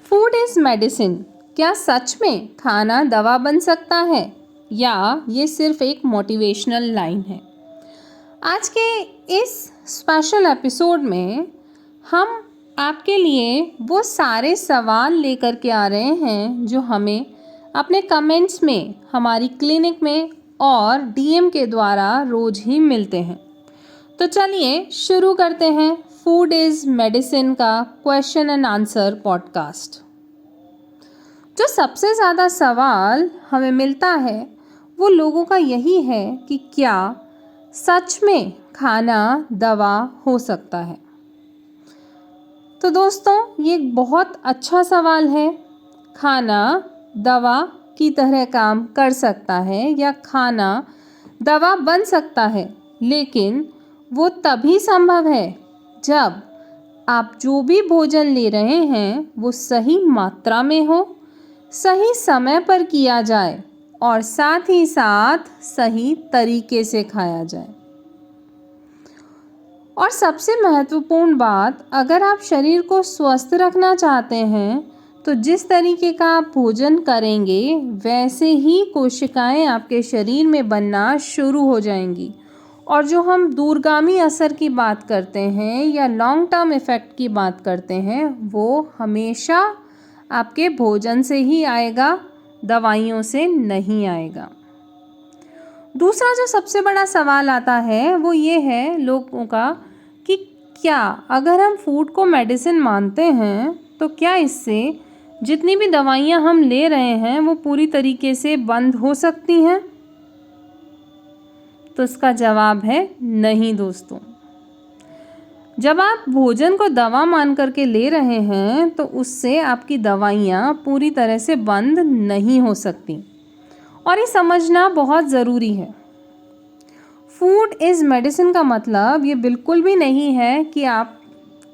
Food is medicine. क्या सच में खाना दवा बन सकता है या ये सिर्फ एक मोटिवेशनल लाइन है? आज के इस स्पेशल एपिसोड में हम आपके लिए वो सारे सवाल लेकर के आ रहे हैं जो हमें अपने कमेंट्स में, हमारी क्लिनिक में और डीएम के द्वारा रोज ही मिलते हैं। तो चलिए शुरू करते हैं फूड इज़ मेडिसिन का क्वेश्चन एंड आंसर पॉडकास्ट। जो सबसे ज़्यादा सवाल हमें मिलता है वो लोगों का यही है कि क्या सच में खाना दवा हो सकता है। तो दोस्तों, ये एक बहुत अच्छा सवाल है। खाना दवा की तरह काम कर सकता है या खाना दवा बन सकता है, लेकिन वो तभी संभव है जब आप जो भी भोजन ले रहे हैं वो सही मात्रा में हो, सही समय पर किया जाए और साथ ही साथ सही तरीके से खाया जाए। और सबसे महत्वपूर्ण बात, अगर आप शरीर को स्वस्थ रखना चाहते हैं तो जिस तरीके का आप भोजन करेंगे वैसे ही कोशिकाएं आपके शरीर में बनना शुरू हो जाएंगी। और जो हम दूरगामी असर की बात करते हैं या लॉन्ग टर्म इफ़ेक्ट की बात करते हैं वो हमेशा आपके भोजन से ही आएगा, दवाइयों से नहीं आएगा। दूसरा जो सबसे बड़ा सवाल आता है वो ये है लोगों का कि क्या अगर हम फूड को मेडिसिन मानते हैं तो क्या इससे जितनी भी दवाइयाँ हम ले रहे हैं वो पूरी तरीके से बंद हो सकती हैं? तो इसका जवाब है नहीं दोस्तों। जब आप भोजन को दवा मान करके ले रहे हैं तो उससे आपकी दवाइयाँ पूरी तरह से बंद नहीं हो सकती, और ये समझना बहुत ज़रूरी है। फूड इज़ मेडिसिन का मतलब ये बिल्कुल भी नहीं है कि आप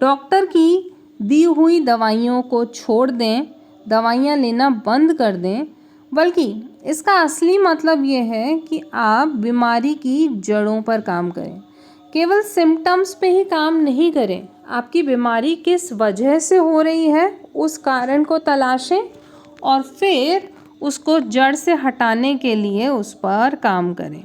डॉक्टर की दी हुई दवाइयों को छोड़ दें, दवाइयाँ लेना बंद कर दें, बल्कि इसका असली मतलब ये है कि आप बीमारी की जड़ों पर काम करें। केवल सिम्टम्स पे ही काम नहीं करें, आपकी बीमारी किस वजह से हो रही है उस कारण को तलाशें और फिर उसको जड़ से हटाने के लिए उस पर काम करें।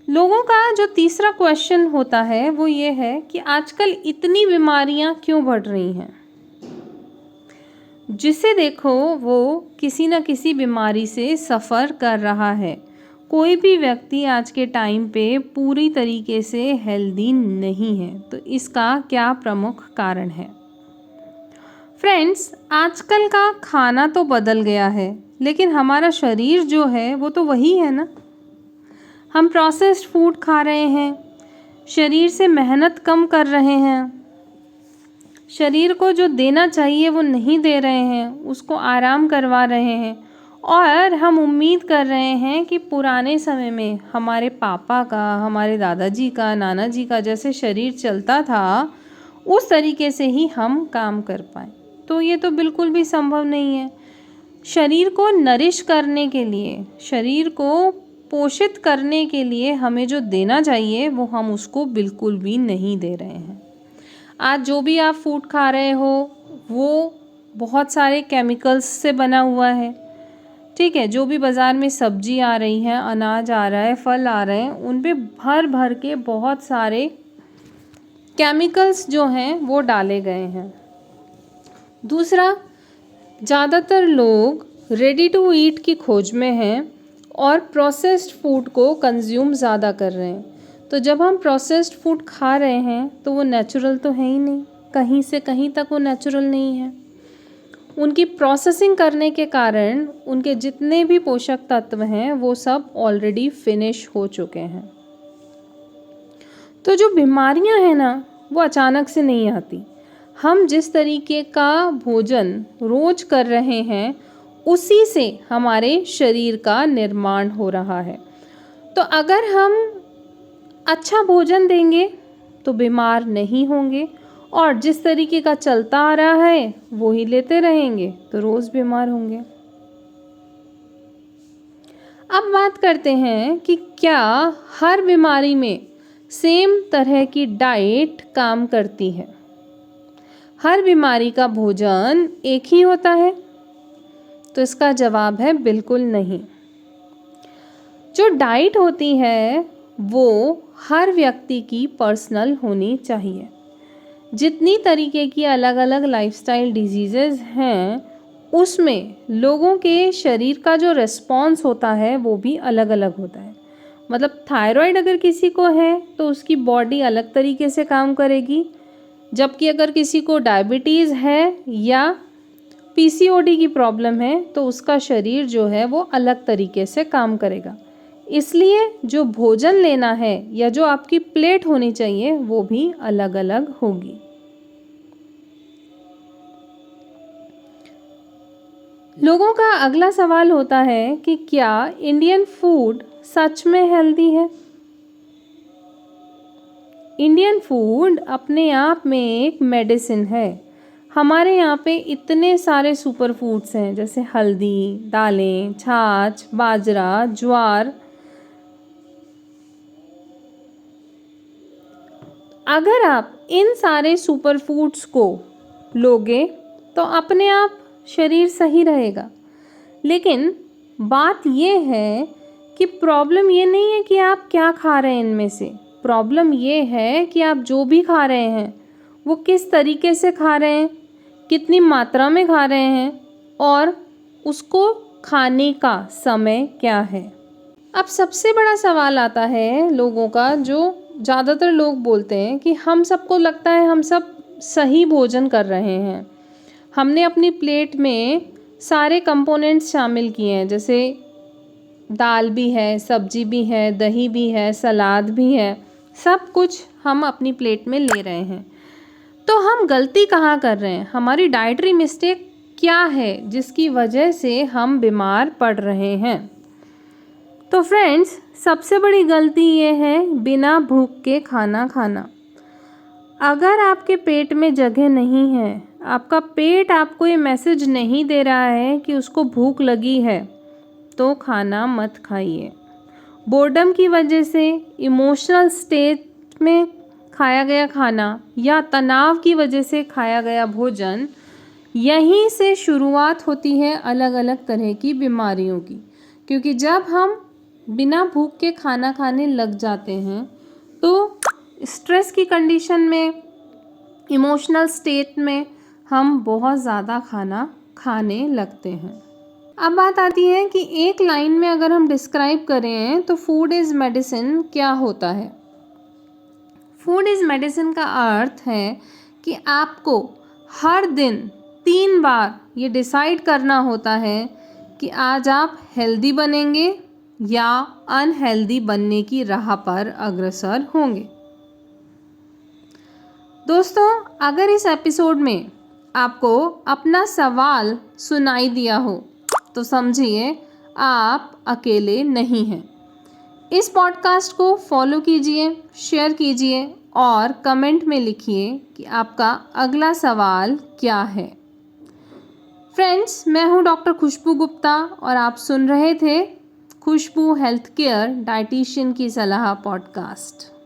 लोगों का जो तीसरा क्वेश्चन होता है वो ये है कि आजकल इतनी बीमारियां क्यों बढ़ रही हैं। जिसे देखो वो किसी न किसी बीमारी से सफ़र कर रहा है। कोई भी व्यक्ति आज के टाइम पे पूरी तरीके से हेल्दी नहीं है। तो इसका क्या प्रमुख कारण है? फ्रेंड्स, आजकल का खाना तो बदल गया है, लेकिन हमारा शरीर जो है वो तो वही है ना। हम प्रोसेस्ड फूड खा रहे हैं, शरीर से मेहनत कम कर रहे हैं, शरीर को जो देना चाहिए वो नहीं दे रहे हैं, उसको आराम करवा रहे हैं। और हम उम्मीद कर रहे हैं कि पुराने समय में हमारे पापा का, हमारे दादाजी का, नाना जी का जैसे शरीर चलता था उस तरीके से ही हम काम कर पाएँ। तो ये तो बिल्कुल भी संभव नहीं है। शरीर को नरिश करने के लिए, शरीर को पोषित करने के लिए हमें जो देना चाहिए वो हम उसको बिल्कुल भी नहीं दे रहे हैं। आज जो भी आप फूड खा रहे हो वो बहुत सारे केमिकल्स से बना हुआ है, ठीक है। जो भी बाज़ार में सब्जी आ रही है, अनाज आ रहा है, फल आ रहे हैं, उन पे भर भर के बहुत सारे केमिकल्स जो हैं वो डाले गए हैं। दूसरा, ज़्यादातर लोग रेडी टू ईट की खोज में हैं और प्रोसेस्ड फूड को कंज्यूम ज़्यादा कर रहे हैं। तो जब हम प्रोसेस्ड फूड खा रहे हैं तो वो नेचुरल तो है ही नहीं, कहीं से कहीं तक वो नेचुरल नहीं है। उनकी प्रोसेसिंग करने के कारण उनके जितने भी पोषक तत्व हैं वो सब ऑलरेडी फिनिश हो चुके हैं। तो जो बीमारियां हैं ना वो अचानक से नहीं आती। हम जिस तरीके का भोजन रोज कर रहे हैं उसी से हमारे शरीर का निर्माण हो रहा है। तो अगर हम अच्छा भोजन देंगे तो बीमार नहीं होंगे, और जिस तरीके का चलता आ रहा है वो ही लेते रहेंगे तो रोज़ बीमार होंगे। अब बात करते हैं कि क्या हर बीमारी में सेम तरह की डाइट काम करती है? हर बीमारी का भोजन एक ही होता है? तो इसका जवाब है बिल्कुल नहीं। जो डाइट होती है वो हर व्यक्ति की पर्सनल होनी चाहिए। जितनी तरीके की अलग अलग लाइफस्टाइल डिजीज़ेज़ हैं उसमें लोगों के शरीर का जो रिस्पॉन्स होता है वो भी अलग अलग होता है। मतलब थायराइड अगर किसी को है तो उसकी बॉडी अलग तरीके से काम करेगी, जबकि अगर किसी को डायबिटीज़ है या पीसीओडी की प्रॉब्लम है तो उसका शरीर जो है वो अलग तरीके से काम करेगा। इसलिए जो भोजन लेना है या जो आपकी प्लेट होनी चाहिए वो भी अलग अलग होगी। लोगों का अगला सवाल होता है कि क्या इंडियन फूड सच में हेल्दी है? इंडियन फूड अपने आप में एक मेडिसिन है। हमारे यहाँ पे इतने सारे सुपर फूड्स हैं जैसे हल्दी, दालें, छाछ, बाजरा, ज्वार। अगर आप इन सारे सुपर फूड्स को लोगे तो अपने आप शरीर सही रहेगा। लेकिन बात ये है कि प्रॉब्लम ये नहीं है कि आप क्या खा रहे हैं इनमें से। प्रॉब्लम ये है कि आप जो भी खा रहे हैं वो किस तरीके से खा रहे हैं, कितनी मात्रा में खा रहे हैं और उसको खाने का समय क्या है। अब सबसे बड़ा सवाल आता है लोगों का, जो ज़्यादातर लोग बोलते हैं कि हम सबको लगता है हम सब सही भोजन कर रहे हैं, हमने अपनी प्लेट में सारे कंपोनेंट्स शामिल किए हैं, जैसे दाल भी है, सब्जी भी है, दही भी है, सलाद भी है, सब कुछ हम अपनी प्लेट में ले रहे हैं। तो हम गलती कहाँ कर रहे हैं? हमारी डाइटरी मिस्टेक क्या है जिसकी वजह से हम बीमार पड़ रहे हैं? तो फ्रेंड्स, सबसे बड़ी गलती ये है बिना भूख के खाना खाना। अगर आपके पेट में जगह नहीं है, आपका पेट आपको ये मैसेज नहीं दे रहा है कि उसको भूख लगी है, तो खाना मत खाइए। बोर्डम की वजह से, इमोशनल स्टेट में खाया गया खाना या तनाव की वजह से खाया गया भोजन, यहीं से शुरुआत होती है अलग अलग तरह की बीमारियों की। क्योंकि जब हम बिना भूख के खाना खाने लग जाते हैं तो स्ट्रेस की कंडीशन में, इमोशनल स्टेट में हम बहुत ज़्यादा खाना खाने लगते हैं। अब बात आती है कि एक लाइन में अगर हम डिस्क्राइब करें तो फूड इज़ मेडिसिन क्या होता है। फूड इज़ मेडिसिन का अर्थ है कि आपको हर दिन 3 बार ये डिसाइड करना होता है कि आज आप हेल्दी बनेंगे या अनहेल्दी बनने की राह पर अग्रसर होंगे। दोस्तों, अगर इस एपिसोड में आपको अपना सवाल सुनाई दिया हो तो समझिए आप अकेले नहीं हैं। इस पॉडकास्ट को फॉलो कीजिए, शेयर कीजिए और कमेंट में लिखिए कि आपका अगला सवाल क्या है। फ्रेंड्स, मैं हूं डॉक्टर खुशबू गुप्ता और आप सुन रहे थे खुशबू हेल्थ केयर डाइटिशियन की सलाह पॉडकास्ट।